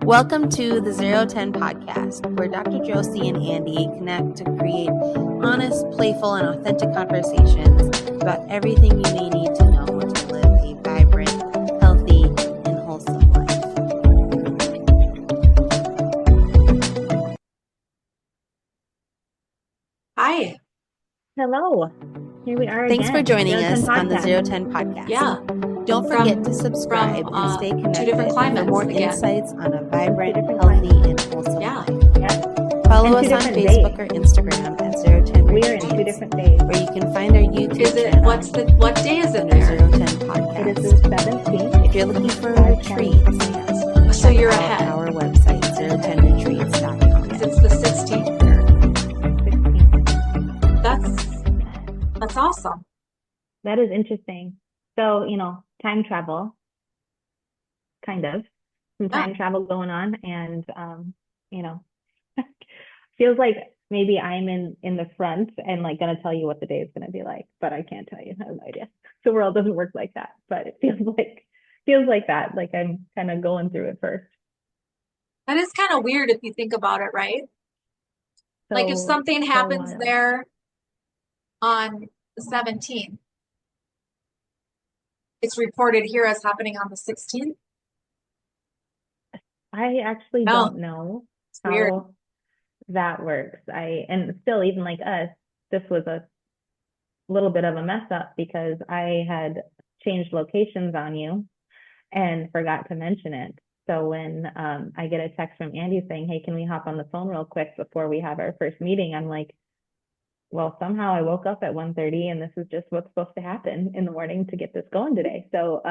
Welcome to the 010 podcast, where Dr. Josie and Andy connect to create honest, playful, and authentic conversations about everything you may need to know to live a vibrant, healthy, and wholesome life. Hi. Hello. Here we are Thanks again. for joining 010 us on the podcast. 010 podcast. Yeah. Don't forget to subscribe and stay two connected different for climates more again. insights on a vibrant, Two different healthy, climates. and wholesome Yeah. life. Yes. Follow And us two on different Facebook days. or Instagram at 010 We are in two Retreats, different days. where you can find our YouTube Is it channel what day is it under there? 010 It is Podcast. the 17th. If you're looking for 5:20 retreats, p.m. So check you're out ahead. our website, 010retreats.com. It's the 16th there. 16th. That's awesome. That is interesting. So, time travel, kind of. Some time travel going on. And, feels like maybe I'm in the front and going to tell you what the day is going to be like, but I can't tell you. I have no idea. The world doesn't work like that, but it feels like that. Like I'm kind of going through it first. That is kind of weird if you think about it, right? Like if something happens wild. there on the 17th, it's reported here as happening on the 16th. I actually don't know how weird. that works. And still, even like us, this was a little bit of a mess up because I had changed locations on you and forgot to mention it. So when I get a text from Andy saying, "Hey, can we hop on the phone real quick before we have our first meeting?" I'm like, well, somehow I woke up at 1:30 and this is just what's supposed to happen in the morning to get this going today. So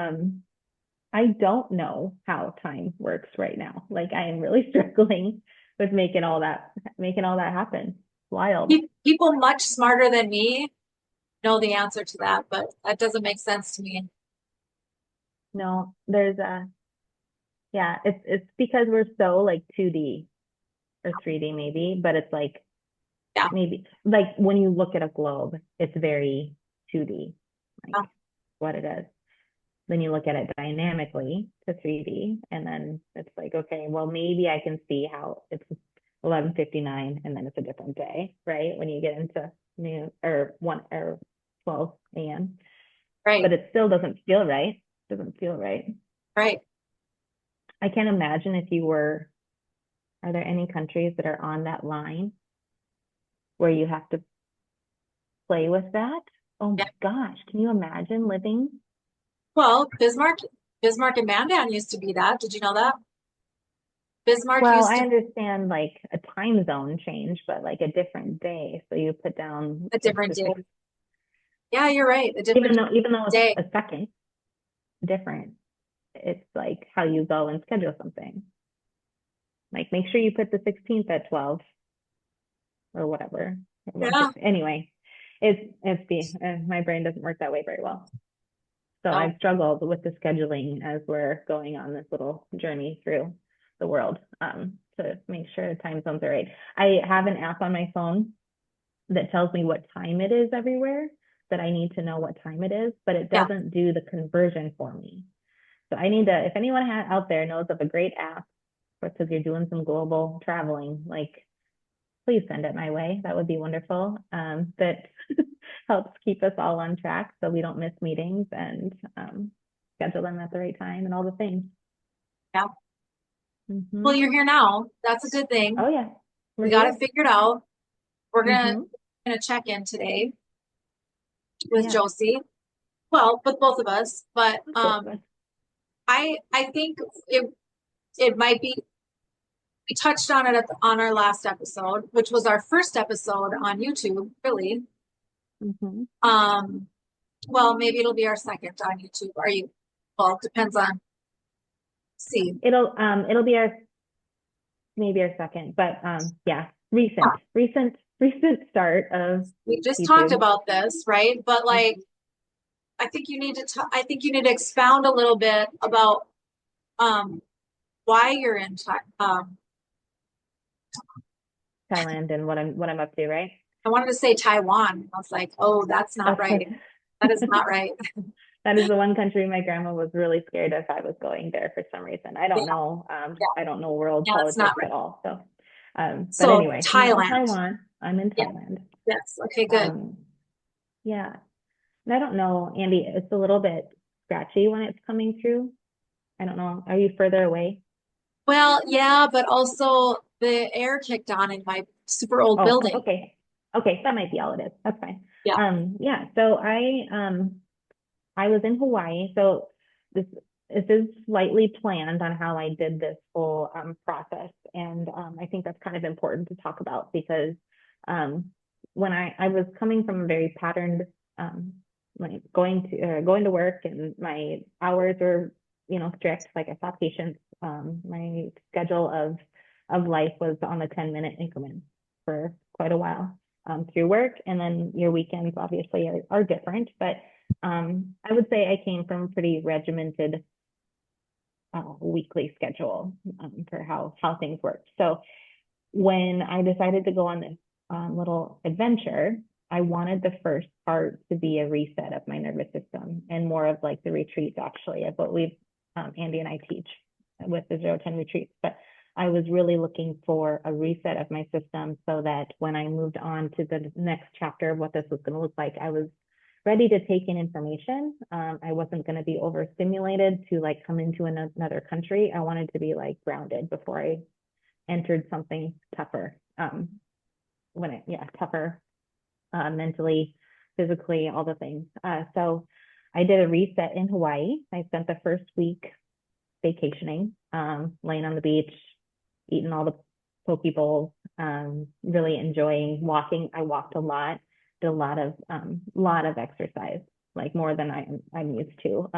I don't know how time works right now. Like I am really struggling with making all that happen. Wild. People much smarter than me know the answer to that, but that doesn't make sense to me. No, there's it's because we're so like 2D or 3D maybe, but it's like maybe like when you look at a globe, it's very 2D, like what it is. Then you look at it dynamically to 3D, and then it's like, okay, well, maybe I can see how it's 11:59 and then it's a different day, right? When you get into noon or 1 or 12 a.m. Right. But it still doesn't feel right. Doesn't feel right. Right. I can't imagine if you were, are there any countries that are on that line where you have to play with that? Oh my gosh, can you imagine living? Well, Bismarck and Mandan used to be that. Did you know that? Bismarck Well, used to I understand like a time zone change, but like a different day. So you put down a different day. Yeah, you're right. Even though it's a second different, it's like how you go and schedule something. Like make sure you put the 16th at 12 or whatever. Yeah. Anyway, it's my brain doesn't work that way very well. So I've struggled with the scheduling as we're going on this little journey through the world to make sure the time zones are right. I have an app on my phone that tells me what time it is everywhere, that I need to know what time it is, but it doesn't do the conversion for me. So I need to, if anyone out there knows of a great app, because you're doing some global traveling, like please send it my way. That would be wonderful. That helps keep us all on track so we don't miss meetings and schedule them at the right time and all the things. Yeah. Mm-hmm. Well, you're here now. That's a good thing. Oh yeah. We got it figured out. We're gonna check in today with Josie. Well, with both of us, but I think it might be. We touched on it on our last episode, which was our first episode on YouTube, really. Mm-hmm. Well, maybe it'll be our second on YouTube. Well, it depends on. See. It'll be our second, but recent start of. We just YouTube. talked about this, right? But like, I think you need to expound a little bit about why you're in Thailand and what I'm up to, right? I wanted to say Taiwan. I was like, oh, that's not right. That is not right. That is the one country my grandma was really scared if I was going there for some reason. I don't know. Yeah. I don't know world Yeah, it's not politics right. at all. So, but So anyway, not in Thailand. Taiwan. I'm in Yeah. Thailand. Yes. Okay, good. Yeah. And I don't know, Andy, it's a little bit scratchy when it's coming through. I don't know. Are you further away? Well, yeah, but also the air kicked on in my super old Oh, building. okay. Okay, that might be all it is. That's fine. Yeah. Yeah, so I was in Hawaii. So this this is slightly planned on how I did this whole process. And I think that's kind of important to talk about because um when I was coming from a very patterned like going to work, and my hours were, strict. Like I saw patients. My schedule of life was on a 10-minute increment for quite a while through work. And then your weekends obviously are different, but I would say I came from a pretty regimented weekly schedule for how things worked. So when I decided to go on this little adventure, I wanted the first part to be a reset of my nervous system and more of like the retreats, actually, of what we've Andy and I teach with the 0-10 retreats. But I was really looking for a reset of my system so that when I moved on to the next chapter of what this was going to look like, I was ready to take in information. I wasn't going to be overstimulated to like come into another country. I wanted to be like grounded before I entered something tougher. Tougher mentally, physically, all the things. So I did a reset in Hawaii. I spent the first week vacationing, laying on the beach, eating all the poke bowls, really enjoying walking. I walked a lot, did a lot of exercise, like more than I'm used to.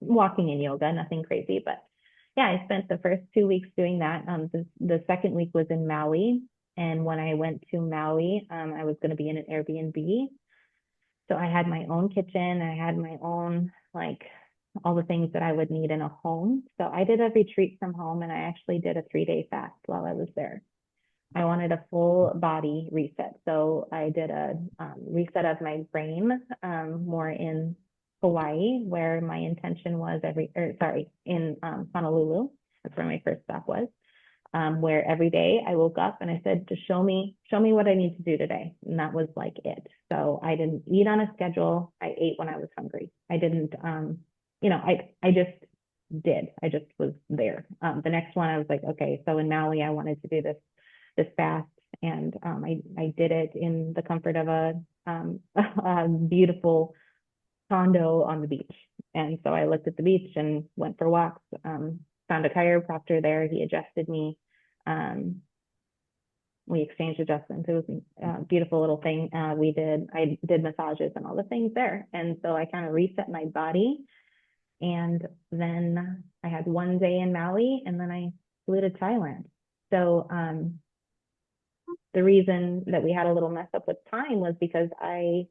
Walking and yoga, nothing crazy, but yeah, I spent the first 2 weeks doing that. The second week was in Maui, and when I went to Maui, I was going to be in an Airbnb. So I had my own kitchen. I had my own, like, all the things that I would need in a home. So I did a retreat from home, and I actually did a 3-day fast while I was there. I wanted a full body reset. So I did a reset of my brain, more in Hawaii, where my intention was in Honolulu. That's where my first stop was. Where every day I woke up and I said, just show me what I need to do today. And that was like it. So I didn't eat on a schedule. I ate when I was hungry. I didn't, I just did. I just was there. The next one I was like, okay, so in Maui, I wanted to do this fast. And I did it in the comfort of a beautiful condo on the beach. And so I looked at the beach and went for walks, found a chiropractor there. He adjusted me. We exchanged adjustments. It was a beautiful little thing. I did massages and all the things there. And so I kind of reset my body. And then I had one day in Maui, and then I flew to Thailand. So the reason that we had a little mess up with time was because I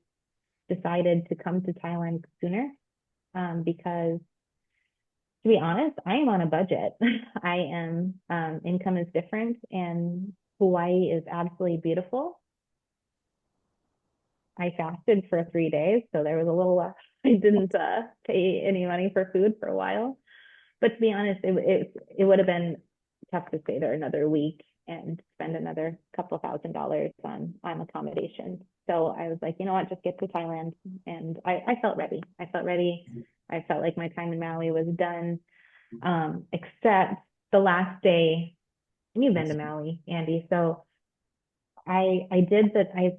decided to come to Thailand sooner, because to be honest, I am on a budget. I am, income is different, and Hawaii is absolutely beautiful. I fasted for 3 days, so there was a little less. I didn't pay any money for food for a while. But to be honest, it would have been tough to stay there another week and spend another couple of $1,000s on accommodation. So I was like, you know what, just get to Thailand. And I felt ready. I felt ready. I felt like my time in Maui was done. Except the last day, and you've been to Maui, Andy. So I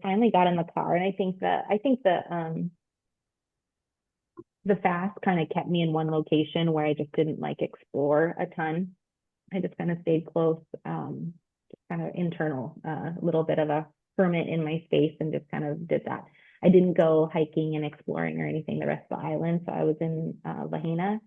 finally got in the car, and I think the fast kind of kept me in one location where I just didn't like explore a ton. I just kind of stayed close, just kind of internal, a little bit of a hermit in my space, and just kind of did that. I didn't go hiking and exploring or anything the rest of the island. So I was in Lahaina.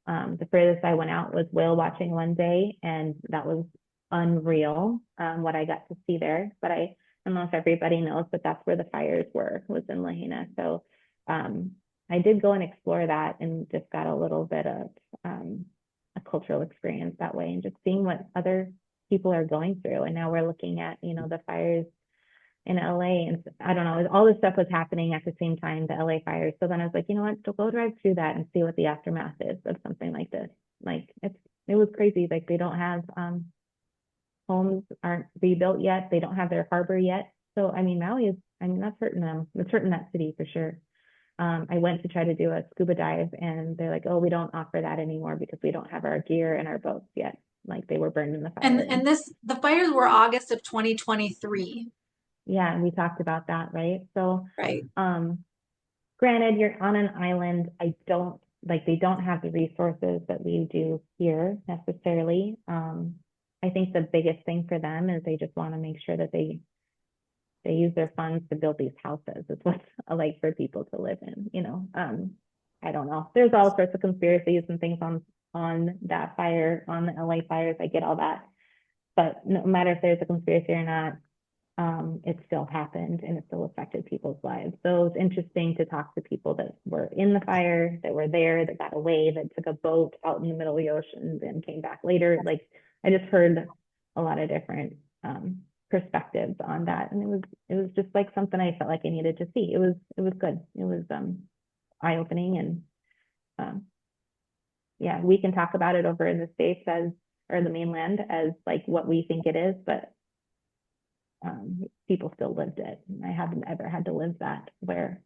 The furthest I went out was whale watching one day, and that was unreal, what I got to see there. But I don't know if everybody knows, but that's where the fires was in Lahaina. So I did go and explore that, and just got a little bit of a cultural experience that way, and just seeing what other people are going through. And now we're looking at, the fires in LA, and I don't know, all this stuff was happening at the same time, the LA fires. So then I was like, you know what, so go drive through that and see what the aftermath is of something like this. Like it was crazy. Like they don't have homes aren't rebuilt yet. They don't have their harbor yet. So I mean, Maui is, I mean, that's hurting them. It's hurting that city for sure. I went to try to do a scuba dive and they're like, oh, we don't offer that anymore because we don't have our gear and our boats yet. Like they were burned in the fire. And the fires were August of 2023. Yeah, and we talked about that, right? So Right. Granted, you're on an island. I don't like they don't have the resources that we do here necessarily. I think the biggest thing for them is they just want to make sure that they use their funds to build these houses. It's what's like for people to live in, you know. I don't know. There's all sorts of conspiracies and things on that fire, on the LA fires. I get all that. But no matter if there's a conspiracy or not, it still happened and it still affected people's lives. So it's interesting to talk to people that were in the fire, that were there, that got away, that took a boat out in the middle of the ocean and came back later. Like I just heard a lot of different perspectives on that, and it was just like something I felt like I needed to see. It was good. It was eye-opening, and yeah, we can talk about it over in the States or the mainland as like what we think it is, but people still lived it. I haven't ever had to live that where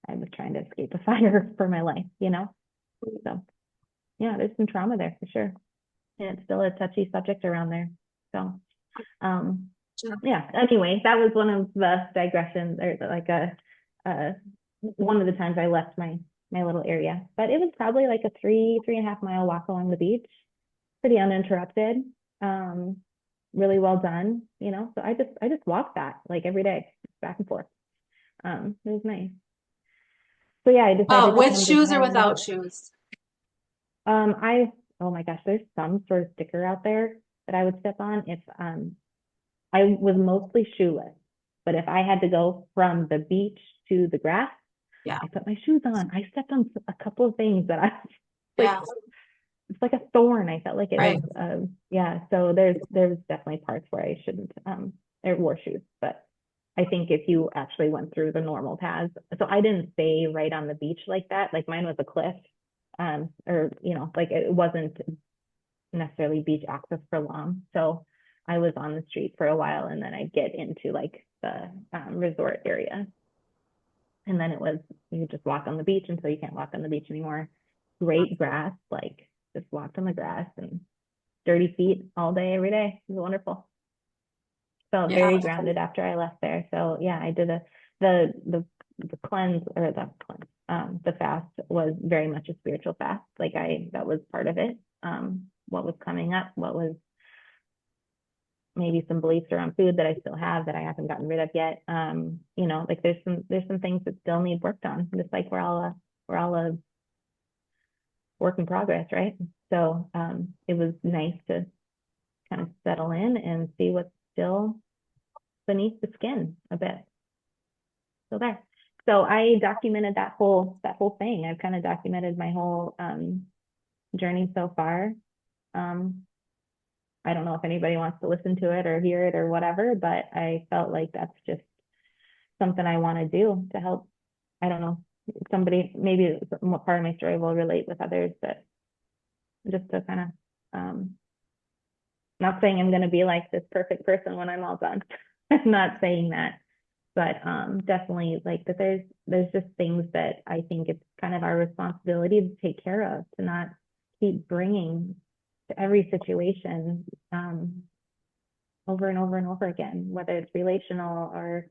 I was trying to escape a fire for my life, you know? So yeah, there's some trauma there for sure. And it's still a touchy subject around there. So yeah, anyway, that was one of the digressions or like one of the times I left my little area. But it was probably like a 3.5 mile walk along the beach, pretty uninterrupted. Really well done, you know. So I just walked that like every day, back and forth. It was nice. So yeah, I decided with shoes or without shoes? Oh my gosh, there's some sort of sticker out there that I would step on if I was mostly shoeless, but if I had to go from the beach to the grass, yeah, I put my shoes on. I stepped on a couple of things that I like, yeah, it's like a thorn. I felt like it right. was, yeah. So there's definitely parts where I shouldn't, or wore shoes, but I think if you actually went through the normal paths, so I didn't stay right on the beach like that. Like mine was a cliff, or, you know, like it wasn't necessarily beach access for long. So I was on the street for a while and then I'd get into like the resort area. And then it was, you just walk on the beach until you can't walk on the beach anymore. Great grass, like just walked on the grass and dirty feet all day, every day. It was wonderful. Felt very grounded after I left there. So yeah, I did the cleanse or the fast was very much a spiritual fast. Like that was part of it. What was coming up, what was maybe some beliefs around food that I still have that I haven't gotten rid of yet. You know, like there's some things that still need worked on. Just like we're all a work in progress, right? So it was nice to kind of settle in and see what's still beneath the skin a bit. So there. So I documented that whole thing. I've kind of documented my whole journey so far. I don't know if anybody wants to listen to it or hear it or whatever, but I felt like that's just something I want to do to help. I don't know, somebody, maybe part of my story will relate with others, but just to kind of, not saying I'm going to be like this perfect person when I'm all done. I'm not saying that, but definitely like that there's just things that I think it's kind of our responsibility to take care of, to not keep bringing to every situation over and over and over again, whether it's relational or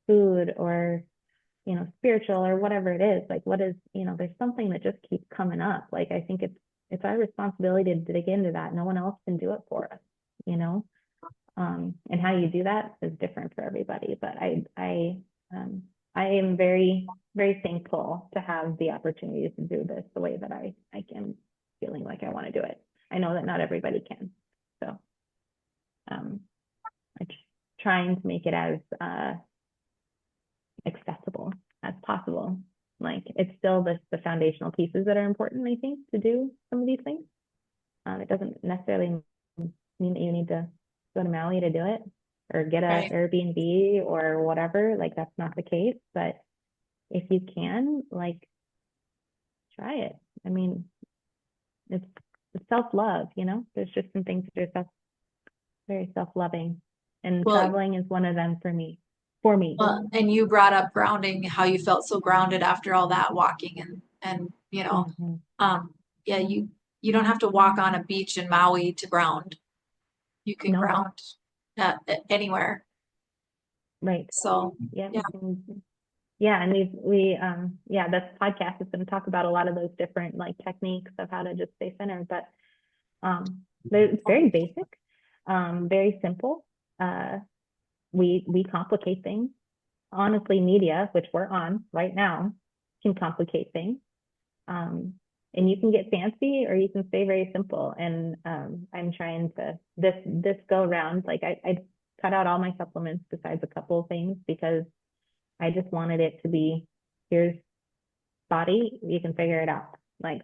food or, you know, spiritual or whatever it is. Like what is, you know, there's something that just keeps coming up. Like I think it's our responsibility to dig into that. No one else can do it for us, you know. And how you do that is different for everybody, but I am very, very thankful to have the opportunity to do this the way that I am feeling like I want to do it. I know that not everybody can. So I'm trying to make it as accessible as possible. Like it's still the foundational pieces that are important, I think, to do some of these things. It doesn't necessarily mean that you need to go to Maui to do it, or get a Right. Airbnb or whatever. Like that's not the case, but if you can, like, try it. I mean, it's self-love, you know, there's just some things that are very self-loving, and Well, traveling is one of them for me. For me. and you brought up grounding, how you felt so grounded after all that walking and Mhm. yeah, you don't have to walk on a beach in Maui to ground. You can No, ground anywhere. right. So Yeah, yeah, yeah, and we yeah, this podcast is going to talk about a lot of those different like techniques of how to just stay centered, but it's very basic, very simple. We complicate things. Honestly, media, which we're on right now, can complicate things. And you can get fancy or you can stay very simple. And I'm trying to this go around, like I cut out all my supplements besides a couple of things because I just wanted it to be, here's body, you can figure it out. Like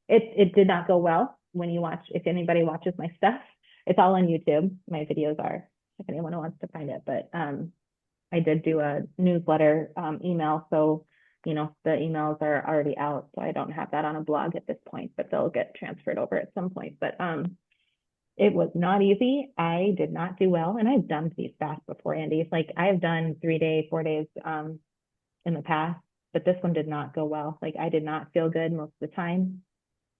it did not go well when you watch, if anybody watches my stuff, it's all on YouTube. My videos are, if anyone wants to find it, but I did do a newsletter email. So, you know, the emails are already out. So I don't have that on a blog at this point, but they'll get transferred over at some point. But it was not easy. I did not do well. And I've done these fasts before, Andy. Like I've done 3 day, 4 days in the past, but this one did not go well. Like I did not feel good most of the time.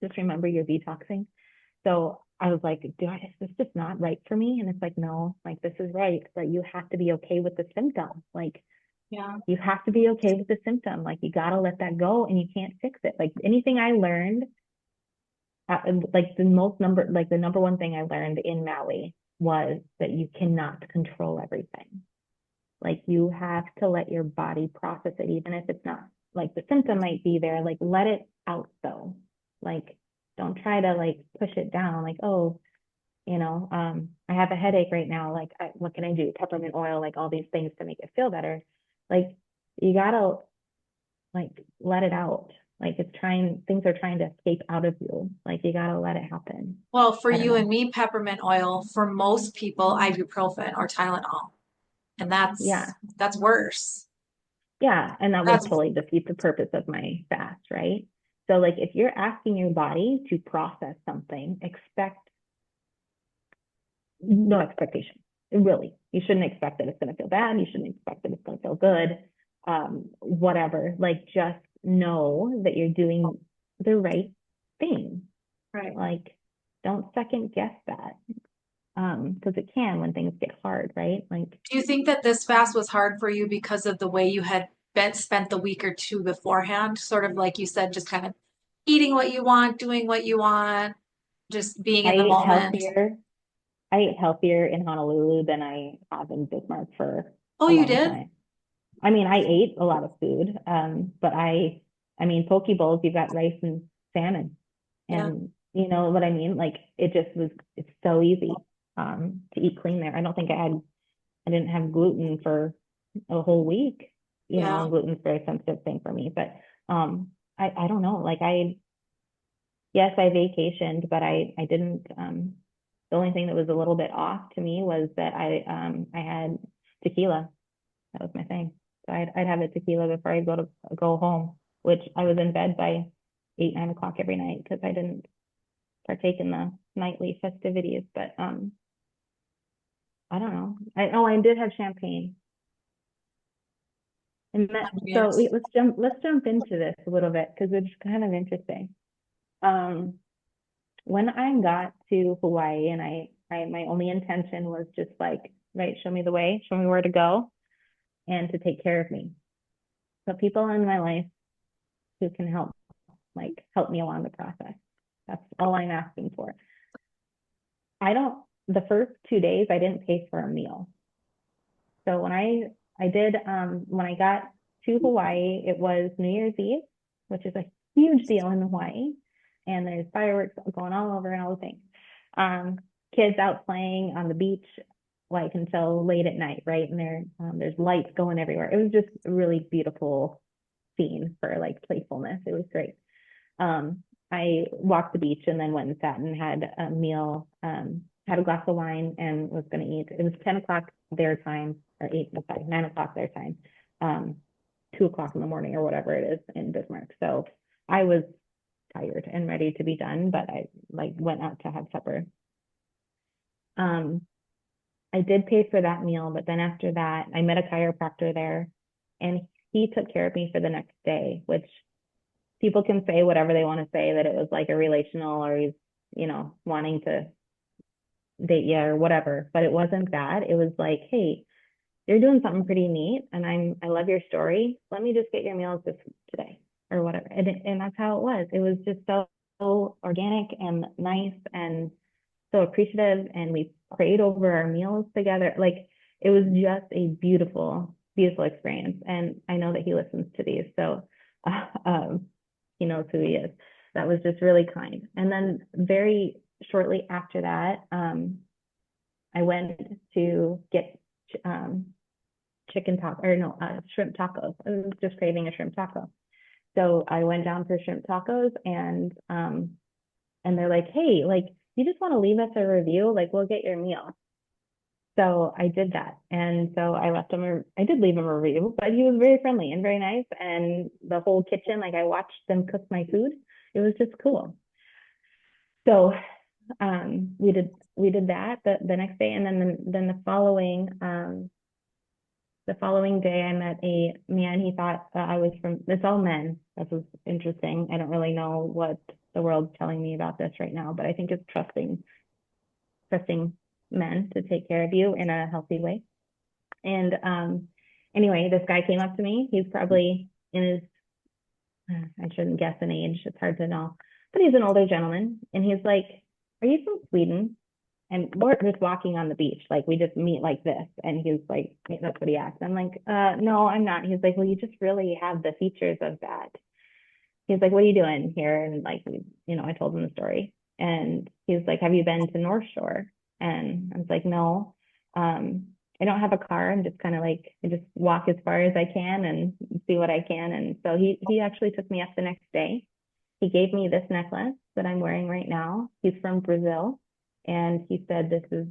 Just remember you're detoxing. So I was like, is this just not right for me? And it's like, no, like this is right, but you have to be okay with the symptom. Like yeah. you have to be okay with the symptom. Like you got to let that go and you can't fix it. Like anything I learned, like the number one thing I learned in Maui was that you cannot control everything. Like you have to let your body process it, even if it's not, like the symptom might be there, like let it out though. Like don't try to like push it down. Like, oh, I have a headache right now. Like, what can I do? Peppermint oil, like all these things to make it feel better. Like you gotta like let it out. Like things are trying to escape out of you. Like you gotta let it happen. Well, for I don't you and know. me, peppermint oil. For most people, ibuprofen or Tylenol, and Yeah. that's worse. Yeah. And that would That's totally defeat the purpose of my fast, right? So like if you're asking your body to process something, expect no expectation. Really. You shouldn't expect that it's going to feel bad. You shouldn't expect that it's going to feel good. Whatever. Like just know that you're doing the right thing. right. Like don't second guess that. Because it can when things get hard, right? Like Do you think that this fast was hard for you because of the way you had spent the week or two beforehand? Sort of like you said, just kind of eating what you want, doing what you want, just being I in the ate moment. healthier. I ate healthier in Honolulu than I have in Bismarck for Oh, a you long did? time. I mean, I ate a lot of food, but I mean, poke bowls, you've got rice and salmon, Yeah, and you know what I mean? Like it's so easy, to eat clean there. I didn't have gluten for a whole week, yeah. and gluten's a very sensitive thing for me, but, I don't know, like yes, I vacationed, but I didn't, the only thing that was a little bit off to me was that I had tequila. That was my thing. So I'd have a tequila before I go home, which I was in bed by 8, 9 o'clock every night because I didn't partake in the nightly festivities. But I don't know. I did have champagne. And so Yes. let's jump into this a little bit because it's kind of interesting. Um, when I got to Hawaii and my only intention was just like, right, show me the way, show me where to go and to take care of me. So people in my life who can help me along the process. That's all I'm asking for. The first 2 days, I didn't pay for a meal. So when I got to Hawaii, it was New Year's Eve, which is a huge deal in Hawaii. And there's fireworks going all over and all the things. Kids out playing on the beach like until late at night, right? And there's lights going everywhere. It was just a really beautiful scene for like playfulness. It was great. I walked the beach and then went and sat and had a meal had a glass of wine and was going to eat. It was 10 o'clock their time, or 9 o'clock their time, 2 o'clock in the morning or whatever it is in Bismarck. So I was tired and ready to be done, but I like went out to have supper. I did pay for that meal, but then after that, I met a chiropractor there, and he took care of me for the next day, which people can say whatever they want to say, that it was like a relational, or he's, wanting to date you or whatever, but it wasn't that. It was like, hey, you're doing something pretty neat, and I love your story. Let me just get your meals this today or whatever. And that's how it was. It was just so organic and nice and so appreciative. And we prayed over our meals together. Like, it was just a beautiful, beautiful experience. And I know that he listens to these, so he knows who he is. That was just really kind. And then very shortly after that, I went to get shrimp tacos. I was just craving a shrimp taco. So I went down for shrimp tacos, and they're like, hey, like, you just want to leave us a review? Like, we'll get your meal. So I did that. And so I did leave him a review, but he was very friendly and very nice. And the whole kitchen, like, I watched them cook my food. It was just cool. So we did that the next day. And then the following day, I met a man. He thought I was it's all men. This was interesting. I don't really know what the world's telling me about this right now, but I think it's trusting men to take care of you in a healthy way. And anyway, this guy came up to me. He's probably in his, I shouldn't guess an age. It's hard to know, but he's an older gentleman. And he's like, are you from Sweden? And we're just walking on the beach. Like, we just meet like this. And he's like, that's what he asked. I'm like, no, I'm not. He's like, well, you just really have the features of that. He's like, what are you doing here? And like, I told him the story. And he's like, have you been to North Shore? And I was like, no, I don't have a car. I'm just kind of like, I just walk as far as I can and see what I can. And so he actually took me up the next day. He gave me this necklace that I'm wearing right now. He's from Brazil. And he said, this is,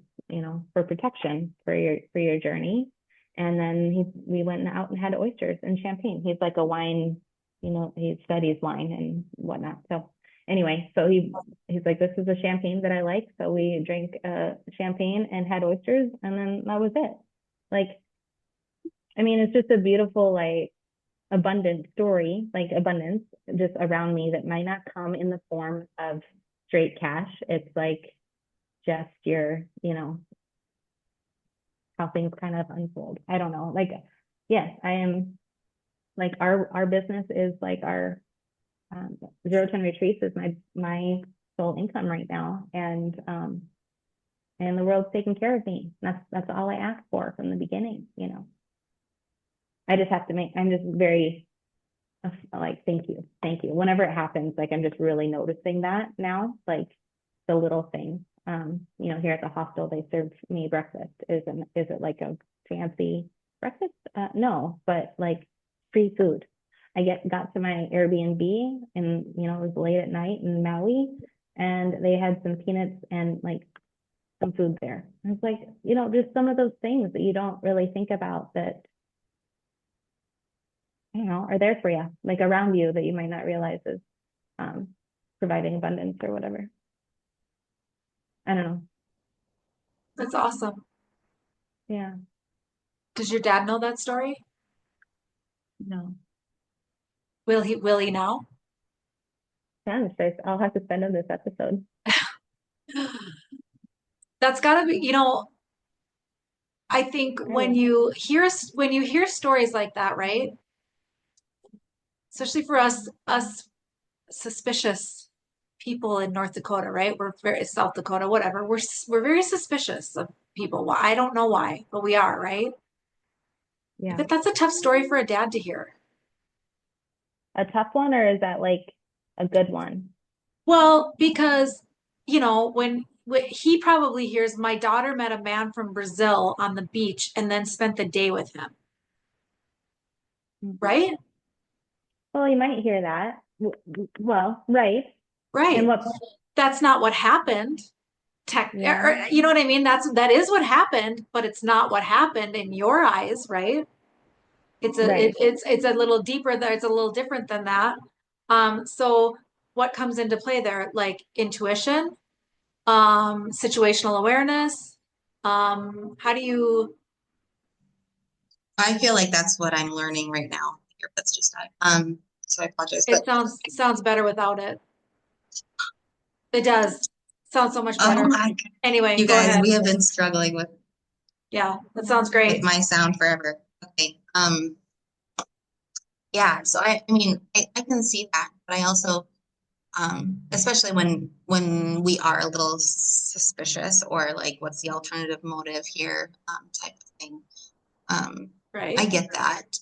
for protection for your journey. And then we went out and had oysters and champagne. He's like a wine, he studies wine and whatnot. So anyway, so he's like, this is a champagne that I like. So we drank champagne and had oysters, and then that was it. Like, I mean, it's just a beautiful, like, abundant story, like abundance just around me that might not come in the form of straight cash. It's like just how things kind of unfold. I don't know. Like, yes, I am, like, our business is like our 0-10 retreats is my sole income right now. And the world's taking care of me. That's all I asked for from the beginning. I just have to I'm just very like, thank you. Whenever it happens, like, I'm just really noticing that now, like the little things. Here at the hostel, they serve me breakfast. Is it like a fancy breakfast? No, but like free food. I got to my Airbnb, and it was late at night in Maui, and they had some peanuts and like some food there. I was like, just some of those things that you don't really think about that, are there for you, like around you, that you might not realize is providing abundance or whatever. I don't know. That's awesome. Yeah. Does your dad know that story? No. Will he now? Yeah, I'll have to send him this episode. That's gotta be, I think when you hear stories like that, right? Especially for us suspicious people in North Dakota, right? We're very South Dakota, whatever. We're very suspicious of people. Well, I don't know why, but we are, right? Yeah. But that's a tough story for a dad to hear. A tough one, or is that like a good one? Well, because when he probably hears my daughter met a man from Brazil on the beach and then spent the day with him. Right? Well, you might hear that. Well, right. Right. And what? That's not what happened. or, you know what I mean? That is what happened, but it's not what happened in your eyes, right? It's a little deeper there. It's a little different than that. So what comes into play there? Like intuition, situational awareness. How do you? I feel like that's what I'm learning right now. Your earbuds just died. So I apologize. It sounds better without it. It does. Sounds so much better. Anyway, you go guys, ahead. we have been struggling with that sounds great. with my sound forever. Okay. Yeah, so I mean, I can see that, but I also, especially when we are a little suspicious or like, what's the alternative motive here, type of thing. Right. I get that.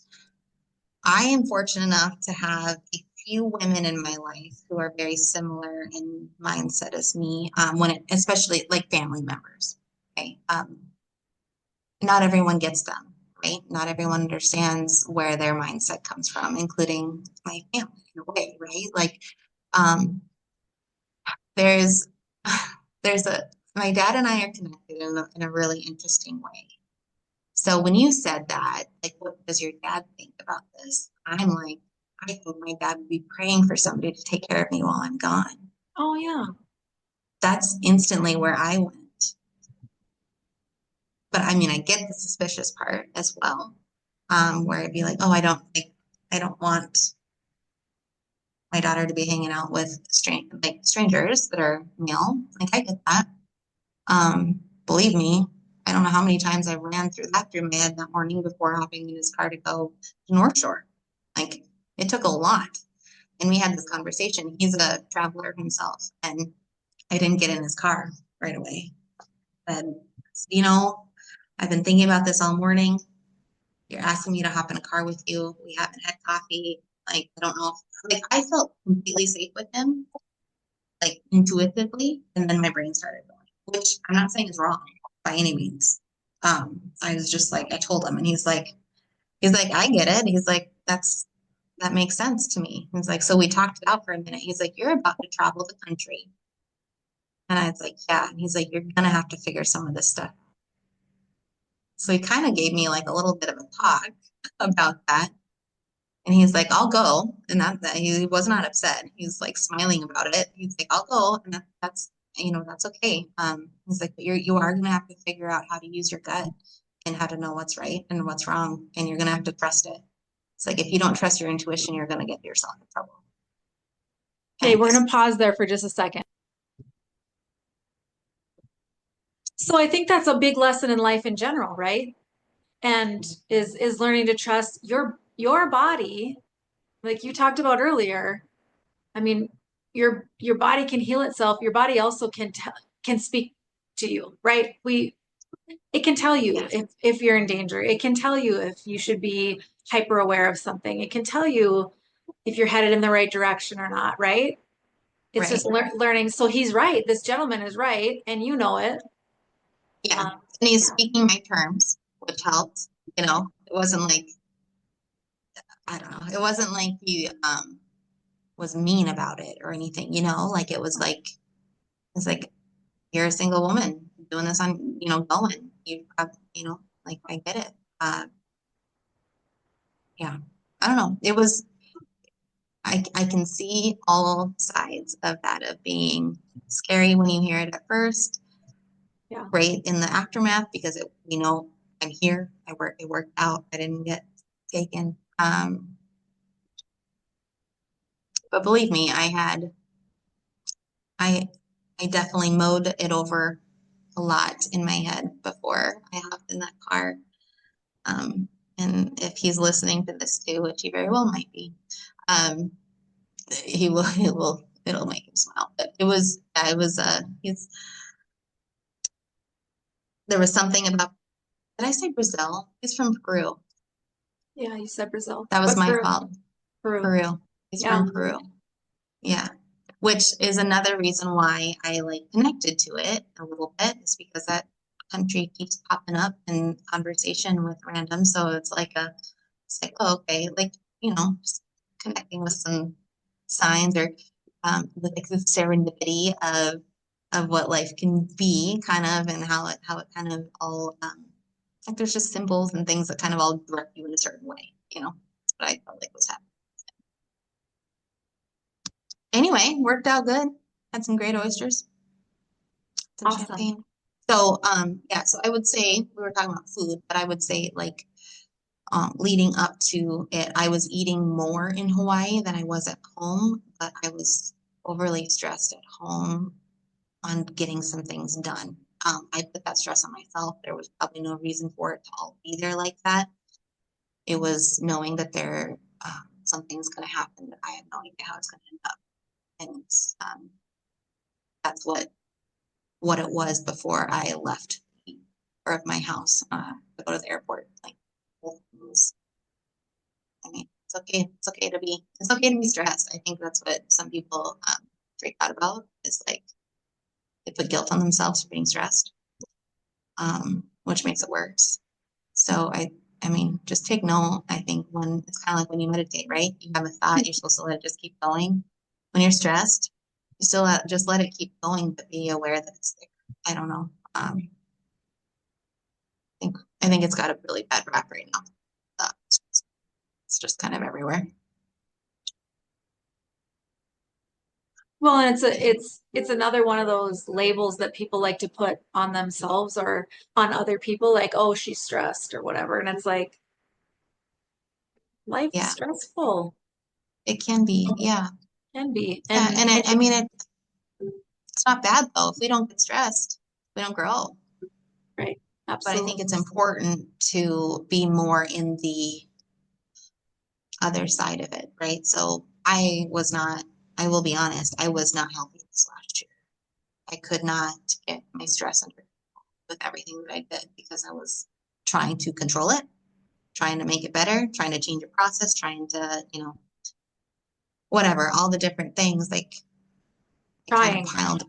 I am fortunate enough to have a few women in my life who are very similar in mindset as me, especially like family members. Okay. Not everyone gets them, right? Not everyone understands where their mindset comes from, including my family in a way, right? Like, there's my dad and I are connected in a really interesting way. So when you said that, like, what does your dad think about this? I'm like, I think my dad would be praying for somebody to take care of me while I'm gone. Oh yeah. That's instantly where I went. But I mean, I get the suspicious part as well, where it'd be like, oh, I don't want my daughter to be hanging out with strangers that are male. Like, I get that. Believe me, I don't know how many times I ran through my head that morning before hopping in his car to go to North Shore. Like, it took a lot. And we had this conversation. He's a traveler himself, and I didn't get in his car right away. And, I've been thinking about this all morning. You're asking me to hop in a car with you. We haven't had coffee. Like, I don't know if, I felt completely safe with him, like, intuitively. And then my brain started going, which I'm not saying is wrong by any means. I was just like, I told him, and he's like, I get it. He's like, that makes sense to me. He's like, so we talked it out for a minute. He's like, you're about to travel the country. And I was like, yeah. And he's like, you're going to have to figure some of this stuff out. So he kind of gave me like a little bit of a talk about that. And he's like, I'll go. And that he was not upset. He's like smiling about it. He's like, I'll go. And that's okay. He's like, but you are going to have to figure out how to use your gut and how to know what's right and what's wrong. And you're going to have to trust it. It's like, if you don't trust your intuition, you're going to get yourself in trouble. Okay, we're going to pause there for just a second. So I think that's a big lesson in life in general, right? And is learning to trust your body, like you talked about earlier. I mean, your body can heal itself. Your body also can speak to you, right? It can tell you if you're in danger. It can tell you if you should be hyper aware of something. It can tell you if you're headed in the right direction or not, right? It's just learning. So he's right. This gentleman is right, and you know it. Yeah. And he's speaking my terms, which helped. It wasn't like, I don't know. It wasn't like he was mean about it or anything, like it's like, you're a single woman doing this on, going. You have, like, I get it. Yeah. I don't know. It was, I can see all sides of that, of being scary when you hear it at first. Yeah. Great in the aftermath, because I'm here. It worked out. I didn't get taken. But believe me, I definitely mowed it over a lot in my head before I hopped in that car. And if he's listening to this too, which he very well might be, it'll make him smile. But there was something about, did I say Brazil? He's from Peru. Yeah, you said Brazil. That was my fault. Peru. He's from Peru. Yeah. Which is another reason why I connected to it a little bit, is because that country keeps popping up in conversation with random. So it's like, oh, okay, just connecting with some signs, or with the serendipity of of what life can be kind of, and how it kind of all, like there's just symbols and things that kind of all direct you in a certain way, you know. That's what I felt like was happening. Anyway, worked out good. Had some great oysters, some Awesome. champagne. So, yeah, so I would say we were talking about food, but I would say like leading up to it, I was eating more in Hawaii than I was at home, but I was overly stressed at home on getting some things done. I put that stress on myself. There was probably no reason for it to all be there like that. It was knowing that something's going to happen that I had no idea how it's going to end up. And that's what it was before I left or my house to go to the airport. Like, I mean, it's okay. It's okay to be stressed. I think that's what some people freak out about, is like they put guilt on themselves for being stressed, which makes it worse. So I mean, just take note. I think when it's kind of like when you meditate, right? You have a thought, you're supposed to let it just keep going. When you're stressed, you still just let it keep going, but be aware that it's there. I don't know. I think it's got a really bad rap right now. It's just kind of everywhere. Well, and it's another one of those labels that people like to put on themselves or on other people, like, oh, she's stressed or whatever. And it's like, life's Yeah, stressful. it can be. Yeah. Can be. Yeah. And And I mean, it's not bad though. If we don't get stressed, we don't grow. right. But I Absolutely. think it's important to be more in the other side of it, right? So I will be honest, I was not healthy this last year. I could not get my stress under control with everything that I did because I was trying to control it, trying to make it better, trying to change a process, trying to, whatever, all the different things, like it kind of piled.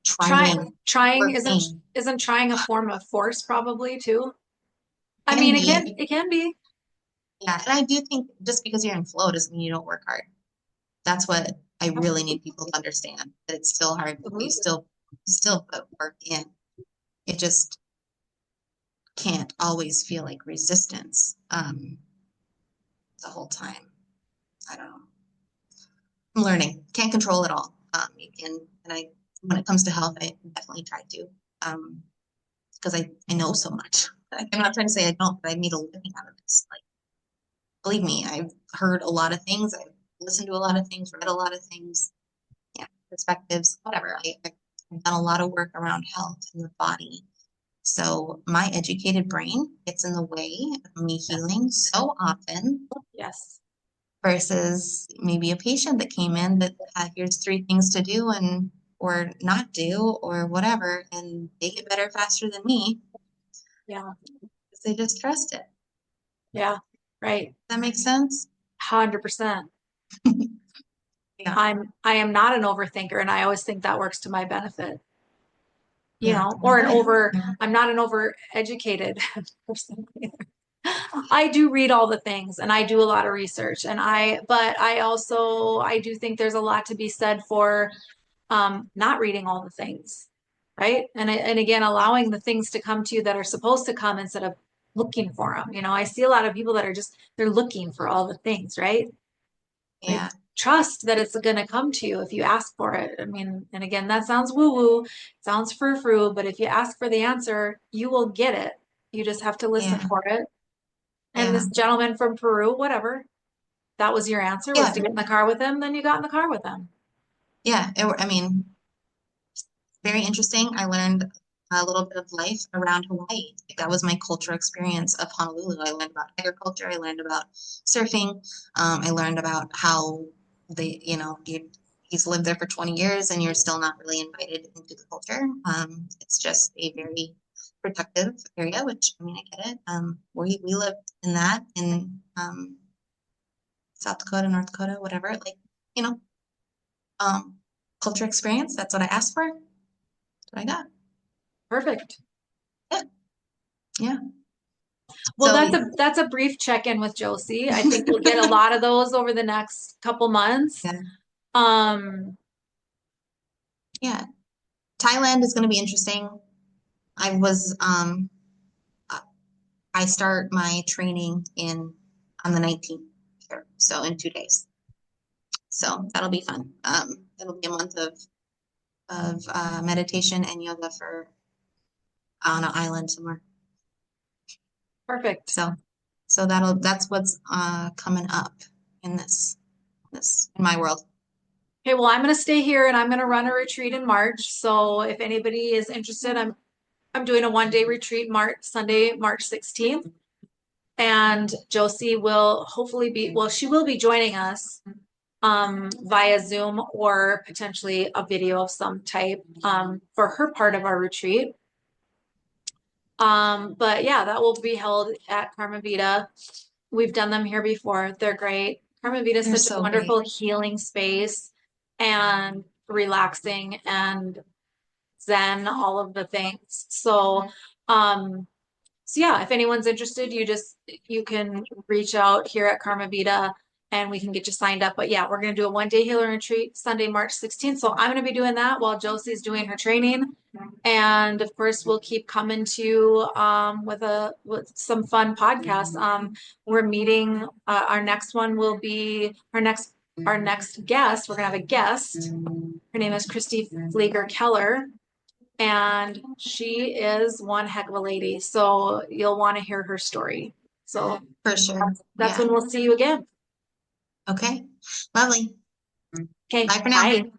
Trying working. isn't trying a form of force probably too? I Can mean, be. it can be. Yeah, and I do think just because you're in flow doesn't mean you don't work hard. That's what I really need people to understand, that it's still hard. You still put work in. It just can't always feel like resistance the whole time. I don't know. I'm learning. Can't control it all. You can, and when it comes to health, I definitely try to, because I know so much. I'm not trying to say I don't, but I made a living out of this. Like, believe me, I've heard a lot of things. I've listened to a lot of things, read a lot of things. Yeah, perspectives, whatever. I've done a lot of work around health and the body. So my educated brain gets in the way of me healing so often. Yes. Versus maybe a patient that came in that here's 3 things to do or not do or whatever, and they get better faster than me. Yeah. Because they just trust it. Yeah. Right. That makes sense? 100%. Yeah. I am not an overthinker, and I always think that works to my benefit. Yeah. Or I'm not an over-educated person either. I do read all the things and I do a lot of research but I do think there's a lot to be said for not reading all the things, right? And again, allowing the things to come to you that are supposed to come instead of looking for them. I see a lot of people that are they're looking for all the things, right? Yeah. Like, trust that it's going to come to you if you ask for it. I mean, and again, that sounds woo-woo, sounds frou-frou, but if you ask for the answer, you will get it. You just have to listen Yeah. for it. And Yeah. this gentleman from Peru, whatever, that was your answer, was to get in the car with him, then you got in the car with him. Yeah. I mean, very interesting. I learned a little bit of life around Hawaii. That was my cultural experience of Honolulu. I learned about agriculture. I learned about surfing. I learned about how he's lived there for 20 years and you're still not really invited into the culture. It's just a very protective area, which, I mean, I get it. We lived in that in South Dakota, North Dakota, whatever. Like, culture experience. That's what I asked for. That's what I got. Perfect. Yeah. Yeah. Well, So, that's a brief check-in with Josie. I think we'll get a lot of those over the next couple months. yeah. Yeah. Thailand is going to be interesting. I was, I start my training on the 19th here, so in 2 days. So that'll be fun. It'll be a month of meditation and yoga on an island somewhere. Perfect. So that's what's coming up in in my world. Okay, well, I'm going to stay here and I'm going to run a retreat in March. So if anybody is interested, I'm doing a 1-day retreat Sunday, March 16th. And Josie will hopefully she will be joining us via Zoom or potentially a video of some type for her part of our retreat. But yeah, that will be held at Karma Vita. We've done them here before. They're great. Karma Vita is such a wonderful healing space and relaxing and Zen, all of the things. So yeah, if anyone's interested, you can reach out here at Karma Vita and we can get you signed up. But yeah, we're going to do a 1-day healer retreat Sunday, March 16th. So I'm going to be doing that while Josie's doing her training. And of course, we'll keep coming to you with some fun podcasts. We're meeting, our next one will be our next guest. We're going to have a guest. Her name is Christy Flieger Keller. And she is one heck of a lady. So you'll want to hear her story. So For sure. That's when we'll see you again. Okay. Lovely. Okay. Bye for now. Bye.